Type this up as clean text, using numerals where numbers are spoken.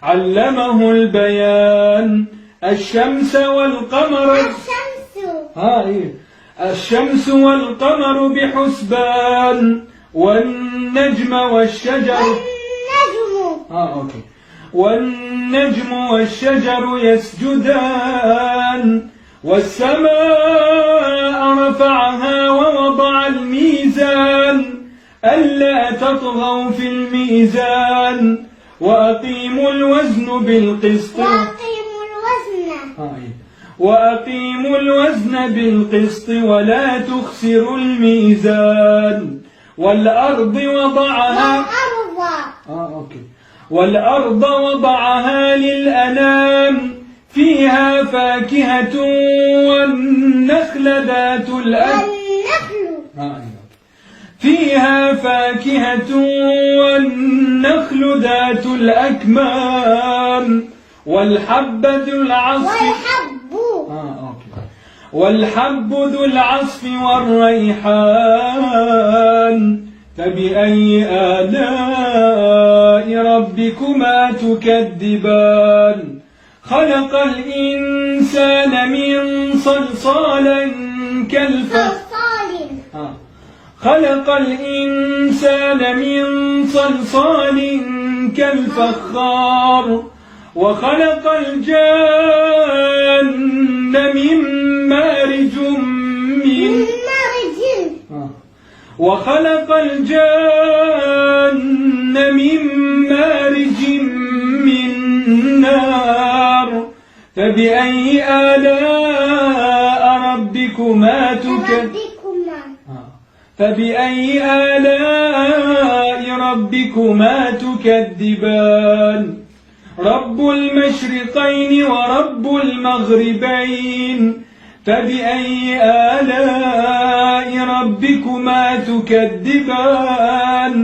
علمه البيان. الشمس والقمر الشمس والقمر بحسبان. والنجم والشجر يسجدان. والسماء رفعها ووضع الميزان ألا تطغوا في الميزان وأقيموا الوزن بالقسط ولا تخسروا الميزان. والأرض وضعها للأنام فيها فاكهة والنخل ذات الأكمام والحب ذو العصف والريحان. فبأي آلاء ربكما تكذبان. خلق الإنسان من صلصال كالفخار. وخلق الجان من مارج من نار. فبأي آلاء ربكما تكذبان. رب المشرقين ورب المغربين. فبأي آلاء ربكما تكذبان.